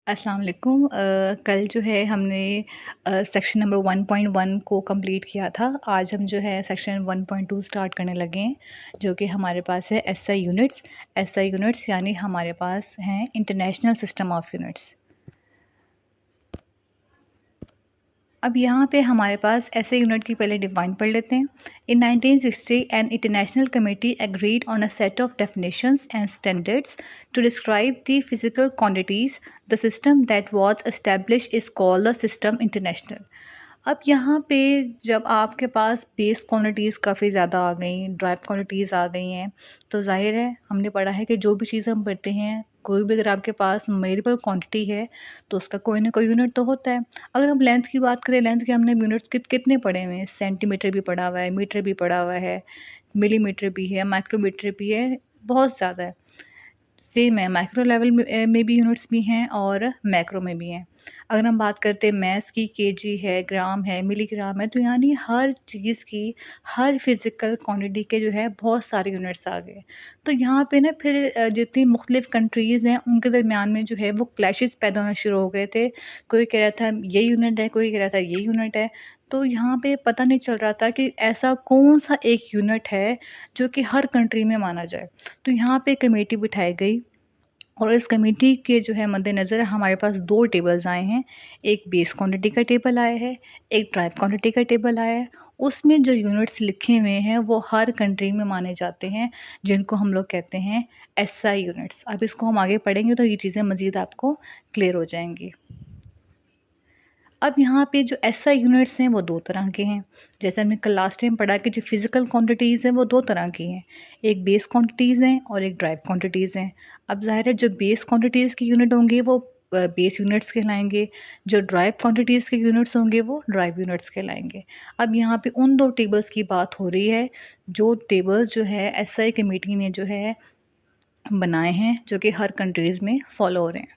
अस्सलाम वालेकुम। कल जो है हमने सेक्शन नंबर 1.1 को कंप्लीट किया था। आज हम जो है सेक्शन 1.2 स्टार्ट करने लगे हैं, जो कि हमारे पास है एसआई यूनिट्स। एसआई यूनिट्स यानी हमारे पास हैं इंटरनेशनल सिस्टम ऑफ यूनिट्स। अब यहाँ पे हमारे पास ऐसे यूनिट की पहले डिफाइन पढ़ लेते हैं। In 1960 an international committee agreed on a set of definitions and standards to describe the physical quantities. The system that was establish is called the system international. अब यहाँ पे जब आपके पास बेस क्वांटिटीज़ काफ़ी ज़्यादा आ गई, ड्राइव क्वांटिटीज़ आ गई हैं, तो ज़ाहिर है हमने पढ़ा है कि जो भी चीज़ हम पढ़ते हैं, कोई भी अगर आपके पास मेजरेबल क्वांटिटी है तो उसका कोई ना कोई यूनिट तो होता है। अगर हम लेंथ की बात करें, लेंथ के हमने यूनिट्स कितने पढ़े हुए हैं? सेंटीमीटर भी पढ़ा हुआ है, मीटर भी पढ़ा हुआ है, मिलीमीटर भी है, माइक्रोमीटर भी है, बहुत ज़्यादा है। सेम है, माइक्रो लेवल में भी यूनिट्स भी हैं और मैक्रो में भी हैं। अगर हम बात करते हैं मैथ्स की, केजी है, ग्राम है, मिलीग्राम है, तो यानी हर चीज़ की, हर फिज़िकल क्वांटिटी के जो है बहुत सारे यूनिट्स आ गए। तो यहाँ पे ना फिर जितनी मुख्तलिफ़ कंट्रीज़ हैं उनके दरमियान में जो है वो क्लैशेस पैदा होना शुरू हो गए थे। कोई कह रहा था ये यूनिट है, कोई कह रहा था ये यूनिट है। तो यहाँ पे पता नहीं चल रहा था कि ऐसा कौन-सा एक यूनिट है जो कि हर कंट्री में माना जाए। तो यहाँ पे कमेटी बिठाई गई और इस कमेटी के जो है मद्देनज़र हमारे पास 2 टेबल्स आए हैं। एक बेस क्वांटिटी का टेबल आया है, एक ड्राइव क्वांटिटी का टेबल आया है। उसमें जो यूनिट्स लिखे हुए हैं वो हर कंट्री में माने जाते हैं, जिनको हम लोग कहते हैं एसआई यूनिट्स। अब इसको हम आगे पढ़ेंगे तो ये चीज़ें मज़ीद आपको क्लियर हो जाएँगी। अब यहाँ पे जो एसआई यूनिट्स हैं वो 2 तरह के हैं। जैसे हमने कल लास्ट टाइम पढ़ा कि जो फ़िज़िकल क्वांटिटीज़ हैं वो 2 तरह की हैं। एक बेस क्वांटिटीज़ हैं और एक ड्राइव क्वांटिटीज़ हैं। अब ज़ाहिर है जो बेस क्वांटिटीज़ के यूनिट होंगे वो बेस यूनिट्स कहलाएँगे। जो ड्राइव क्वांटिटीज़ के यूनिट्स होंगे वो ड्राइव यूनिट्स कहलाएँगे। अब यहाँ पे उन 2 टेबल्स की बात हो रही है, जो टेबल्स जो है एसआई कमेटी ने जो है बनाए हैं, जो कि हर कंट्रीज़ में फ़ॉलो हो रहे हैं।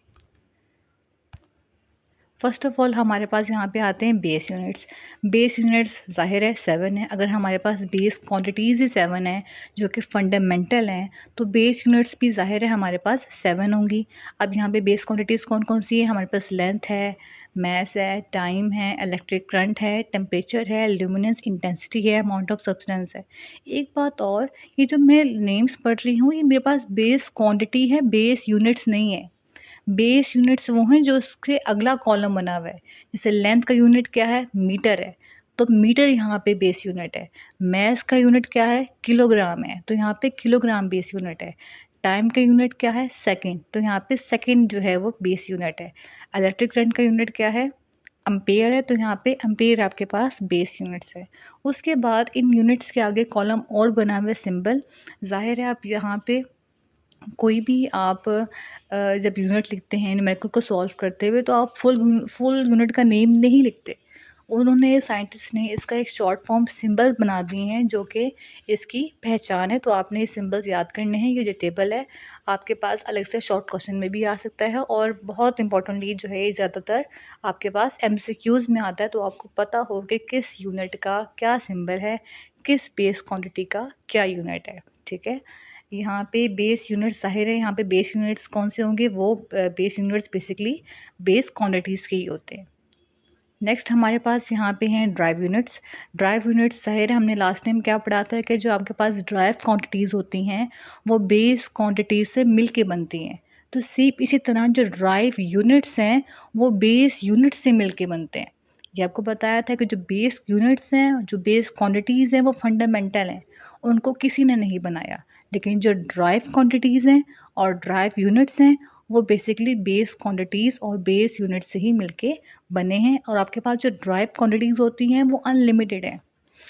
फ़र्स्ट ऑफ़ ऑल हमारे पास यहाँ पे आते हैं बेस यूनिट्स। बेस यूनिट्स ज़ाहिर है 7 है। अगर हमारे पास बेस क्वांटिटीज़ ही 7 हैं, जो कि फंडामेंटल हैं, तो बेस यूनिट्स भी ज़ाहिर है हमारे पास 7 होंगी। अब यहाँ पे बेस क्वांटिटीज़ कौन-कौन सी है? हमारे पास लेंथ है, मास है, टाइम है, इलेक्ट्रिक करंट है, टेम्परेचर है, ल्यूमिनेंस इंटेंसिटी है, अमाउंट ऑफ सब्सटेंस है। एक बात और, ये जो मैं नेम्स पढ़ रही हूँ, ये मेरे पास बेस क्वांटिटी है, बेस यूनिट्स नहीं है। बेस यूनिट्स वो हैं जो उसके अगला कॉलम बना हुआ है। जैसे लेंथ का यूनिट क्या है? मीटर है, तो मीटर यहाँ पे बेस यूनिट है। मास का यूनिट क्या है? किलोग्राम है, तो यहाँ पे किलोग्राम बेस यूनिट है। टाइम का यूनिट क्या है? सेकंड, तो यहाँ पे सेकंड जो है वो बेस यूनिट है। इलेक्ट्रिक करंट का यूनिट क्या है? एम्पेयर है, तो यहाँ पे एम्पेयर आपके पास बेस यूनिट्स है। उसके बाद इन यूनिट्स के आगे कॉलम और बना हुआ है सिंबल। ज़ाहिर है आप यहाँ पे कोई भी आप जब यूनिट लिखते हैं न्यूमेरिकल को सॉल्व करते हुए, तो आप फुल यूनिट का नेम नहीं लिखते। उन्होंने साइंटिस्ट ने इसका एक शॉर्ट फॉर्म सिंबल बना दिए हैं जो कि इसकी पहचान है। तो आपने ये सिंबल्स याद करने हैं। ये जो टेबल है आपके पास अलग से शॉर्ट क्वेश्चन में भी आ सकता है, और बहुत इंपॉर्टेंटली जो है ये ज़्यादातर आपके पास एमसीक्यूज़ में आता है। तो आपको पता हो कि किस यूनिट का क्या सिंबल है, किस बेस क्वांटिटी का क्या यूनिट है। ठीक है, यहाँ पे बेस यूनिट्स ज़ाहिर है, यहाँ पे बेस यूनिट्स कौन से होंगे? वो base units basically base quantities के ही होते हैं। नेक्स्ट हमारे पास यहाँ पे हैं ड्राइव यूनिट्स। ड्राइव यूनिट्स ज़ाहिर है हमने लास्ट टाइम क्या पढ़ा था कि जो आपके पास ड्राइव क्वांटिटीज़ होती हैं वो बेस क्वांटिटीज़ से मिल के बनती हैं। तो सेम इसी तरह जो ड्राइव यूनिट्स हैं वो बेस यूनिट्स से मिल के बनते हैं। ये आपको बताया था कि जो बेस यूनिट्स हैं, जो बेस क्वांटिटीज़ हैं, वो फंडामेंटल हैं, उनको किसी ने नहीं बनाया। लेकिन जो ड्राइव क्वांटिटीज़ हैं और ड्राइव यूनिट्स हैं वो बेसिकली बेस क्वांटिटीज़ और बेस यूनिट से ही मिलके बने हैं। और आपके पास जो ड्राइव क्वांटिटीज़ होती हैं वो अनलिमिटेड हैं,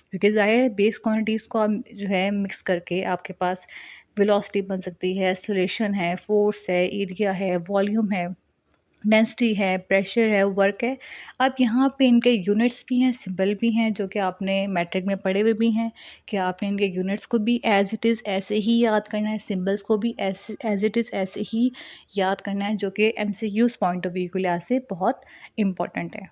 क्योंकि ज़ाहिर है बेस क्वांटिटीज़ को आप जो है मिक्स करके आपके पास वेलोसिटी बन सकती है, एक्सेलरेशन है, फोर्स है, एरिया है, वॉल्यूम है, डेंसिटी है, प्रेशर है, वर्क है। अब यहाँ पे इनके यूनिट्स भी हैं, सिंबल भी हैं, जो कि आपने मैट्रिक में पढ़े हुए भी हैं कि आपने इनके यूनिट्स को भी एज़ इट इज़ ऐसे ही याद करना है, सिंबल्स को भी ऐसे एज़ इट इज़ ऐसे ही याद करना है, जो कि एमसीक्यूज़ पॉइंट ऑफ व्यू के लिहाज से बहुत इम्पोर्टेंट है।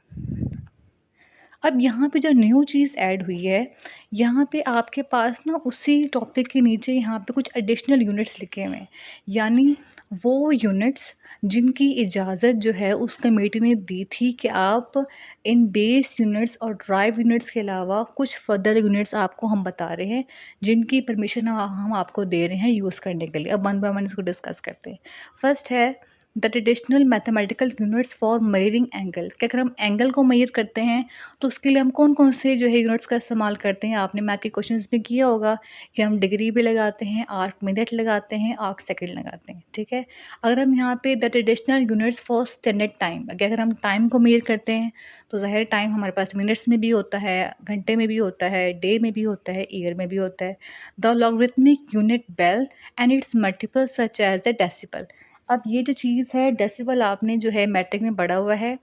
अब यहाँ पे जो न्यू चीज़ ऐड हुई है, यहाँ पे आपके पास ना उसी टॉपिक के नीचे यहाँ पे कुछ एडिशनल यूनिट्स लिखे हुए हैं। यानी वो यूनिट्स जिनकी इजाज़त जो है उस कमेटी ने दी थी कि आप इन बेस यूनिट्स और ड्राइव यूनिट्स के अलावा कुछ फर्दर यूनिट्स आपको हम बता रहे हैं, जिनकी परमिशन हम आपको दे रहे हैं यूज़ करने के लिए। अब वन बाय वन इसको डिस्कस करते हैं। फर्स्ट है the traditional mathematical units for measuring angle, कि अगर हम एंगल को मेजर करते हैं तो उसके लिए हम कौन कौन से जो है यूनिट्स का इस्तेमाल करते हैं। आपने मैथ के क्वेश्चंस में किया होगा कि हम डिग्री भी लगाते हैं, आर्क मिनट लगाते हैं, आर्क सेकंड लगाते हैं, ठीक है। अगर हम यहाँ पे the traditional units for standard time, अगर हम टाइम को मेजर करते हैं तो ज़ाहिर टाइम हमारे पास मिनट्स में भी होता है, घंटे में भी होता है, डे में भी होता है, ईयर में भी होता है। The logarithmic unit bel and its multiple such as the decibel. अब ये जो चीज़ है डेसिबल, आपने जो है मैट्रिक में पढ़ा हुआ है,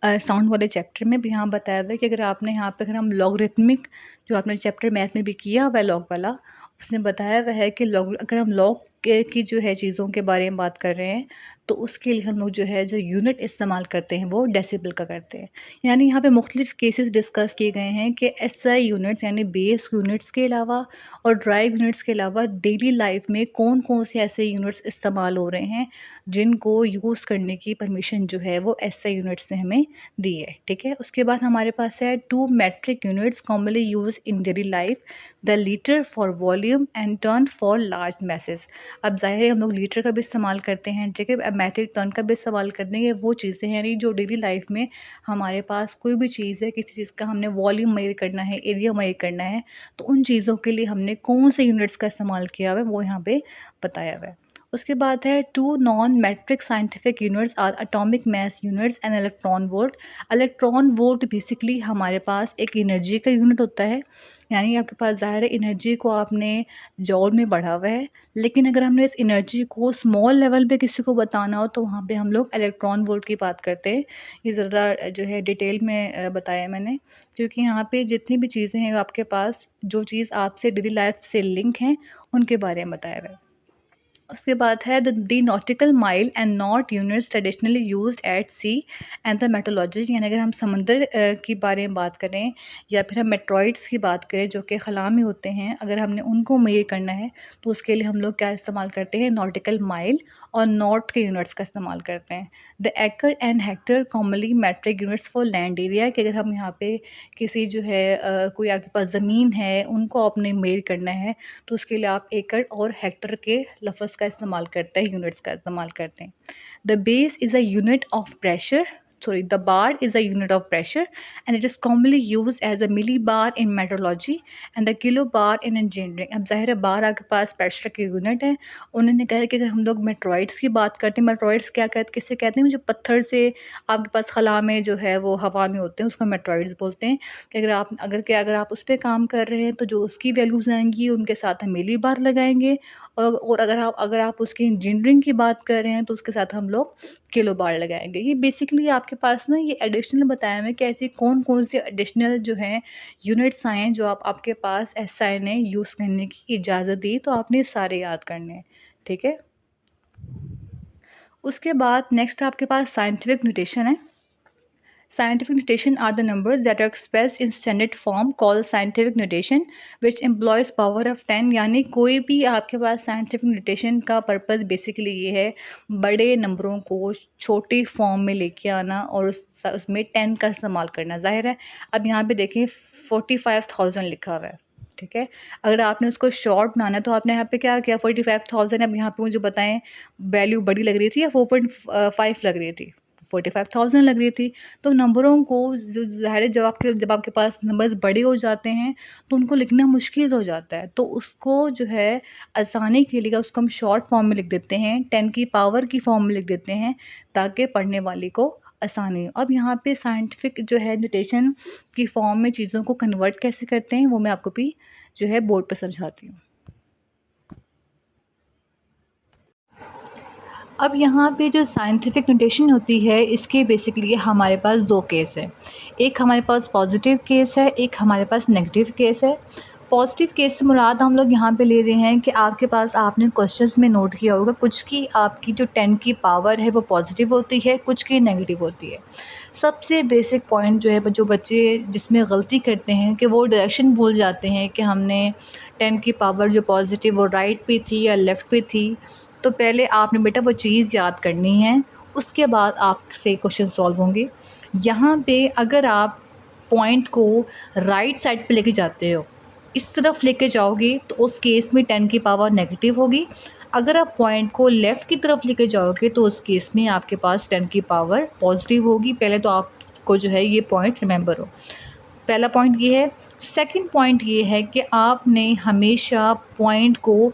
साउंड वाले चैप्टर में भी यहाँ बताया हुआ है कि अगर आपने यहाँ पे अगर हम लॉगरिथमिक, जो आपने चैप्टर मैथ में भी किया हुआ है लॉग वाला, उसने बताया हुआ है कि लॉग, अगर हम लॉग की जो है चीज़ों के बारे में बात कर रहे हैं तो उसके लिए हम लोग जो है जो यूनिट इस्तेमाल करते हैं वो डेसिबल का करते हैं। यानी यहाँ पे मुख्तलिफ केसेस डिस्कस किए गए हैं कि एसआई यूनिट्स यानी बेस यूनिट्स के अलावा और ड्राइव यूनिट्स के अलावा डेली लाइफ में कौन कौन से ऐसे यूनिट्स इस्तेमाल हो रहे हैं जिनको यूज़ करने की परमिशन जो है वो एसआई यूनिट्स ने हमें दी है, ठीक है। उसके बाद हमारे पास है two metric units commonly use in daily life, the litre for volume and tonne for large mass. अब ज़ाहिर है हम लोग लीटर का भी इस्तेमाल करते हैं, ठीक है, अब मैट्रिक टर्न का भी इस्तेमाल करते हैं। ये वो चीज़ें हैं यानी जो डेली लाइफ में हमारे पास कोई भी चीज़ है, किसी चीज़ का हमने वॉल्यूम मेजर करना है, एरिया मेजर करना है, तो उन चीज़ों के लिए हमने कौन से यूनिट्स का इस्तेमाल किया हुआ है वो यहाँ पे बताया हुआ है। उसके बाद है two non metric scientific units are atomic mass units and electron volt. Electron volt basically हमारे पास एक एनर्जी का यूनिट होता है, यानी आपके पास ज़ाहिर है एनर्जी को आपने जॉल में बढ़ा हुआ है, लेकिन अगर हमने इस एनर्जी को स्मॉल लेवल पे किसी को बताना हो तो वहाँ पे हम लोग इलेक्ट्रॉन वोल्ट की बात करते हैं। ये ज़रा जो है डिटेल में बताया मैंने, क्योंकि यहाँ पे जितनी भी चीज़ें हैं आपके पास जो चीज़ आपसे डेली लाइफ से लिंक हैं उनके बारे में बताया हुआ है। उसके बाद है the nautical mile and knot units traditionally used at sea and the metrology, यानी अगर हम समंदर की बारे में बात करें या फिर हम मेट्रॉइड्स की बात करें जो कि खला में होते हैं, अगर हमने उनको मेजर करना है तो उसके लिए हम लोग क्या इस्तेमाल करते हैं, नॉटिकल माइल और नॉट के यूनिट्स का इस्तेमाल करते हैं। The acre and hectare commonly metric units for land area, कि अगर हम यहाँ पे किसी जो है कोई आपके पास ज़मीन है उनको आपने मेजर करना है तो उसके लिए आप एकड़ और हेक्टर के लफ्ज़ का इस्तेमाल करते हैं, यूनिट्स का इस्तेमाल करते हैं। The base is a unit of pressure, sorry, the bar is a unit of pressure and it is commonly used as a millibar in metrology and the kilobar in engineering। अब ज़ाहिर है बार आपके पास pressure की unit है। उन्होंने कहा कि अगर हम लोग मेट्रॉइड्स की बात करते हैं, मेट्रॉइड्स क्या कहते, किसे कहते हैं, जो पत्थर से आपके पास खला में जो है वो हवा में होते हैं उसको मेट्रॉइड्स बोलते हैं। कि अगर आप उस पर काम कर रहे हैं तो जो उसकी वैल्यूज़ आएंगी उनके साथ हम मिलीबार लगाएंगे, और अगर आप उसकी इंजीनियरिंग की बात कर रहे हैं तो उसके साथ हम लोग किलो बार लगाएंगे। ये बेसिकली आपके पास ना ये एडिशनल बताया है कि ऐसी कौन कौन से एडिशनल जो हैं यूनिट्स आए हैं जो आपके पास एसआई ने यूज़ करने की इजाज़त दी, तो आपने सारे याद करने हैं, ठीक है। उसके बाद नेक्स्ट आपके पास साइंटिफिक नोटेशन है। Scientific notation are the numbers that are expressed in standard form called scientific notation which employs power of 10। यानी कोई भी आपके पास scientific notation का पर्पज़ बेसिकली ये है बड़े नंबरों को छोटी फॉर्म में लेके आना और उसमें 10 का इस्तेमाल करना। ज़ाहिर है अब यहाँ पे देखें 45,000 लिखा हुआ है, ठीक है। अगर आपने उसको शॉर्ट बनाना है तो आपने यहाँ पे क्या किया, 45,000। अब यहाँ पे मुझे बताएं वैल्यू बड़ी लग रही थी या 4.5 लग रही थी, 45,000 लग रही थी। तो नंबरों को जो ज़ाहिर है जब आपके पास नंबर्स बड़े हो जाते हैं तो उनको लिखना मुश्किल हो जाता है, तो उसको जो है आसानी के लिए उसको हम शॉर्ट फॉर्म में लिख देते हैं, 10 की पावर की फॉर्म में लिख देते हैं ताकि पढ़ने वाले को आसानी हो। अब यहाँ पे साइंटिफिक जो है नोटेशन की फॉर्म में चीज़ों को कन्वर्ट कैसे करते हैं वो मैं आपको भी जो है बोर्ड पर समझाती हूँ। अब यहाँ पे जो साइंटिफिक नोटेशन होती है इसके बेसिकली हमारे पास दो केस हैं। एक हमारे पास पॉजिटिव केस है, एक हमारे पास नेगेटिव केस है। पॉजिटिव केस से मुराद हम लोग यहाँ पे ले रहे हैं कि आपके पास, आपने क्वेश्चंस में नोट किया होगा, कुछ की आपकी जो 10 की पावर है वो पॉजिटिव होती है, कुछ की नेगेटिव होती है। सबसे बेसिक पॉइंट जो है, जो बच्चे जिसमें गलती करते हैं कि वो डायरेक्शन भूल जाते हैं कि हमने 10 की पावर जो पॉजिटिव वो राइट पे थी या लेफ़्ट पे थी। तो पहले आपने बेटा वो चीज़ याद करनी है, उसके बाद आपसे क्वेश्चन सॉल्व होंगे। यहाँ पे अगर आप पॉइंट को राइट साइड पे लेके जाते हो, इस तरफ लेके जाओगे, तो उस केस में 10 की पावर नेगेटिव होगी। अगर आप पॉइंट को लेफ़्ट की तरफ लेके जाओगे तो उस केस में आपके पास 10 की पावर पॉजिटिव होगी। पहले तो आपको जो है ये पॉइंट रिमेंबर हो। पहला पॉइंट ये है। सेकंड पॉइंट ये है कि आपने हमेशा पॉइंट को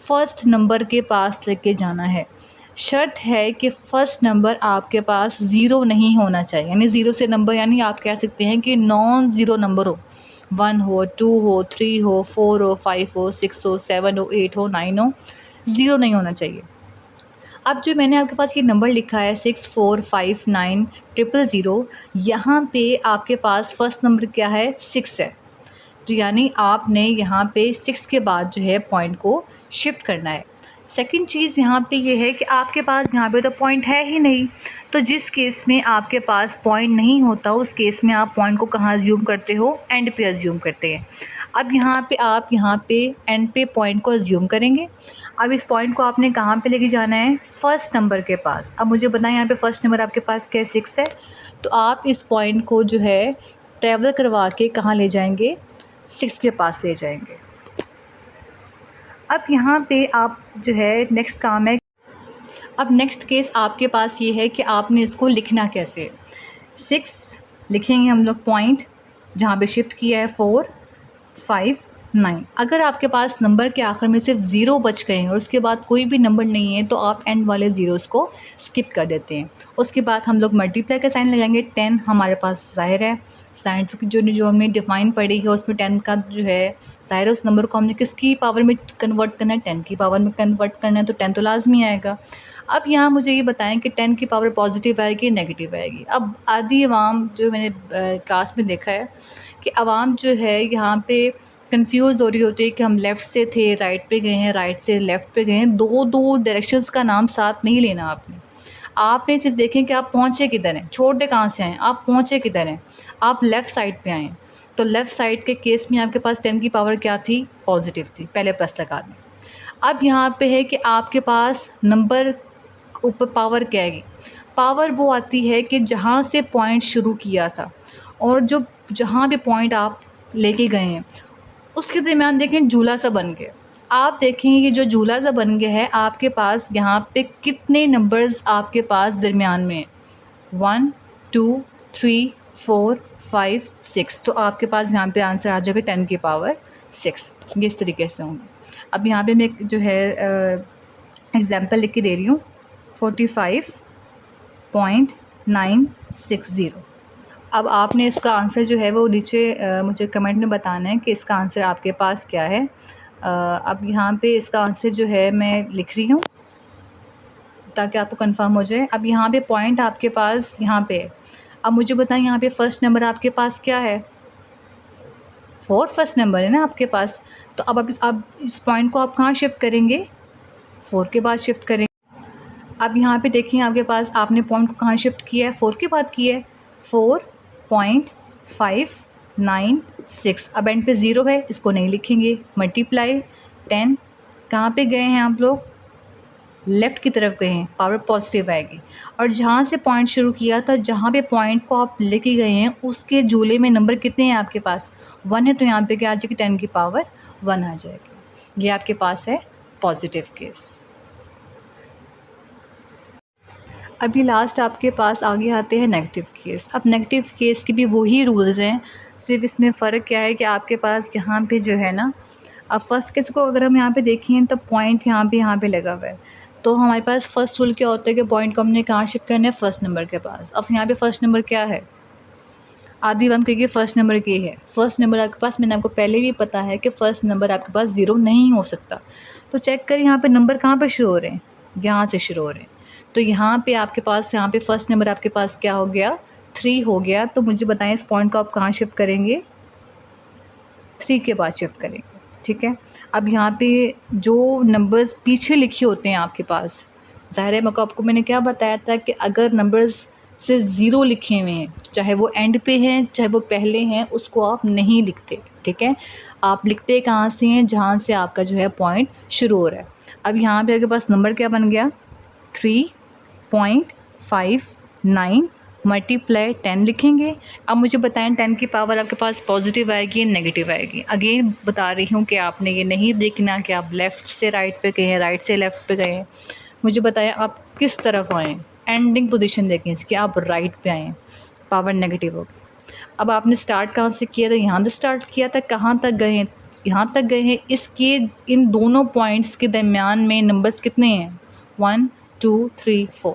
फर्स्ट नंबर के पास लेके जाना है। शर्त है कि फ़र्स्ट नंबर आपके पास ज़ीरो नहीं होना चाहिए, यानी ज़ीरो से नंबर, यानी आप कह सकते हैं कि नॉन ज़ीरो नंबर हो, 1 हो, 2 हो, 3 हो, 4 हो, 5 हो, 6 हो, 7 हो, 8 हो, 9 हो, ज़ीरो नहीं होना चाहिए। अब जो मैंने आपके पास ये नंबर लिखा है 645900, यहाँ पे आपके पास फ़र्स्ट नंबर क्या है, 6 है। तो यानी आपने यहाँ पे 6 के बाद जो है पॉइंट को शिफ्ट करना है। सेकंड चीज़ यहाँ पे ये है कि आपके पास यहाँ पे तो पॉइंट है ही नहीं, तो जिस केस में आपके पास पॉइंट नहीं होता उस केस में आप पॉइंट को कहाँ अज्यूम करते हो, एंड पे अज्यूम करते हैं। अब यहाँ पे आप यहाँ पे एंड पे पॉइंट को अज्यूम करेंगे। अब इस पॉइंट को आपने कहाँ पे लेके जाना है, फर्स्ट नंबर के पास। अब मुझे बताएं यहाँ पे फर्स्ट नंबर आपके पास क्या है, 6 है। तो आप इस पॉइंट को जो है ट्रैवल करवा के कहाँ ले जाएंगे, 6 के पास ले जाएंगे। अब यहाँ पे आप जो है नेक्स्ट काम है, अब नेक्स्ट केस आपके पास ये है कि आपने इसको लिखना कैसे है। 6 लिखेंगे हम लोग पॉइंट जहाँ पे शिफ्ट किया है 4 5 9। अगर आपके पास नंबर के आखिर में सिर्फ ज़ीरो बच गए हैं और उसके बाद कोई भी नंबर नहीं है तो आप एंड वाले ज़ीरोज़ को स्किप कर देते हैं। उसके बाद हम लोग मल्टीप्लाई का साइन लगाएंगे। 10 हमारे पास ज़ाहिर है, साइंटिफिक जो हमने डिफ़ाइन पढ़ी है उसमें 10 का जो है ज़ाहिर है उस नंबर को हमने किसकी पावर में कन्वर्ट करना है, 10 की पावर में कन्वर्ट करना है, तो 10 तो लाजमी आएगा। अब यहाँ मुझे ये बताएं कि 10 की पावर पॉजिटिव आएगी, नेगेटिव आएगी। अब आधी अवाम जो मैंने क्लास में देखा है कि अवाम जो है यहाँ पे कंफ्यूज हो रही होती है कि हम लेफ़्ट से थे राइट पे गए हैं, राइट से लेफ़्ट पे गए हैं। दो डायरेक्शंस का नाम साथ नहीं लेना आपने सिर्फ देखें कि आप पहुँचे किधर हैं, छोटे कहाँ से आएँ, आप पहुँचे किधर हैं। आप लेफ़्ट साइड पे आएँ, तो लेफ़्ट साइड के केस में आपके पास 10 की पावर क्या थी, पॉजिटिव थी। पहले प्लस लगा दें। अब यहाँ पे है कि आपके पास नंबर ऊपर पावर क्या आएगी, पावर वो आती है कि जहाँ से पॉइंट शुरू किया था और जो जहाँ भी पॉइंट आप लेके गए हैं उसके दरमियान देखें झूला सा बन गया। आप देखें ये जो झूला सा बन गया है, आपके पास यहाँ पे कितने नंबर्स आपके पास दरमियान में, 1 2 3 4 5 6। तो आपके पास यहाँ पे आंसर आ जाएगा 10 की पावर 6। ये इस तरीके से होंगे। अब यहाँ पे मैं जो है एग्ज़ाम्पल लिख के दे रही हूँ, 45.960। अब आपने इसका आंसर जो है वो नीचे मुझे कमेंट में बताना है कि इसका आंसर आपके पास क्या है। अब यहाँ पे इसका आंसर जो है मैं लिख रही हूँ ताकि आपको कंफर्म हो जाए। अब यहाँ पे पॉइंट आपके पास यहाँ पे है। अब मुझे बताएं यहाँ पे फर्स्ट नंबर आपके पास क्या है, 4 फर्स्ट नंबर है ना आपके पास। तो अब इस पॉइंट को आप कहाँ शिफ्ट करेंगे, 4 के बाद शिफ्ट करेंगे। अब यहाँ पे देखिए आपके पास आपने पॉइंट को कहाँ शिफ्ट किया है, 4 के बाद किया है, 4.596। अब एंड पे ज़ीरो है, इसको नहीं लिखेंगे। मल्टीप्लाई 10, कहाँ पे गए हैं आप लोग, लेफ़्ट की तरफ गए हैं, पावर पॉजिटिव आएगी। और जहाँ से पॉइंट शुरू किया था, जहाँ पे पॉइंट को आप लेके गए हैं उसके झूले में नंबर कितने हैं आपके पास, 1 है। तो यहाँ पे क्या आ जाएगी, 10 की पावर 1 आ जाएगी। ये आपके पास है पॉजिटिव केस। अभी लास्ट आपके पास आगे आते हैं नेगेटिव केस। अब नेगेटिव केस के भी वही रूल्स हैं, सिर्फ इसमें फ़र्क क्या है कि आपके पास यहाँ पे जो है ना, अब फर्स्ट केस को अगर हम यहाँ पे देखें तो पॉइंट यहाँ पे लगा हुआ है। तो हमारे पास फर्स्ट रूल क्या होता है कि पॉइंट को हमने कहाँ शिफ्ट करना है, फर्स्ट नंबर के पास। अब यहाँ पे फर्स्ट नंबर क्या है, आधी वन क्योंकि फ़र्स्ट नंबर की है। फ़र्स्ट नंबर आपके पास, मैंने आपको पहले भी पता है कि फ़र्स्ट नंबर आपके पास ज़ीरो नहीं हो सकता। तो चेक करें यहाँ पे नंबर कहाँ पे शुरू हो रहे हैं, यहाँ से शुरू हो रहे हैं। तो यहाँ पे आपके पास, यहाँ पे फर्स्ट नंबर आपके पास क्या हो गया, 3 हो गया। तो मुझे बताएं इस पॉइंट को आप कहाँ शिफ्ट करेंगे, 3 के बाद शिफ्ट करेंगे, ठीक है। अब यहाँ पे जो नंबर्स पीछे लिखे होते हैं आपके पास, ज़ाहिर है आपको मैंने क्या बताया था कि अगर नंबर्स सिर्फ 0 लिखे हुए हैं, चाहे वो एंड पे हैं चाहे वो पहले हैं, उसको आप नहीं लिखते, ठीक है। आप लिखते कहाँ से हैं, जहाँ से आपका जो है पॉइंट शुरू हो रहा है। अब यहाँ पे आपके पास नंबर क्या बन गया, 3.59 मल्टीप्लाई 10 लिखेंगे। अब मुझे बताएं 10 की पावर आपके पास पॉजिटिव आएगी या नेगेटिव आएगी। अगेन बता रही हूँ कि आपने ये नहीं देखना कि आप लेफ़्ट से राइट पे गए हैं, राइट से लेफ़्ट पे गए हैं। मुझे बताएं आप किस तरफ आएँ, एंडिंग पोजीशन देखें इसकी, आप राइट पे आएँ, पावर नेगेटिव होगी। अब आपने स्टार्ट कहाँ से किया था, यहाँ से स्टार्ट किया था, कहाँ तक गए हैं, यहाँ तक गए हैं। इसके इन दोनों पॉइंट्स के दरमियान में नंबर्स कितने हैं, 1 2 3 4,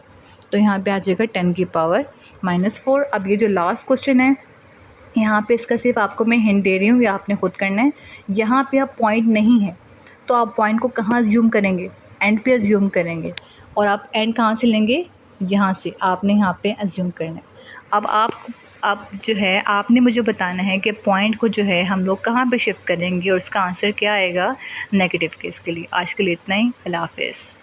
तो यहाँ पे आ जाएगा 10 की पावर -4। अब ये जो लास्ट क्वेश्चन है, यहाँ पे इसका सिर्फ आपको मैं हिंट दे रही हूँ, ये आपने खुद करना है। यहाँ पे आप पॉइंट नहीं है तो आप पॉइंट को कहाँ अज्यूम करेंगे, एंड पे अज्यूम करेंगे। और आप एंड कहाँ से लेंगे, यहाँ से आपने यहाँ पे अज्यूम करना है। अब आप जो है आपने मुझे बताना है कि पॉइंट को जो है हम लोग कहाँ पे शिफ्ट करेंगे और उसका आंसर क्या आएगा नेगेटिव केस के लिए। आज के लिए इतना ही, अल्लाह हाफ़िज़।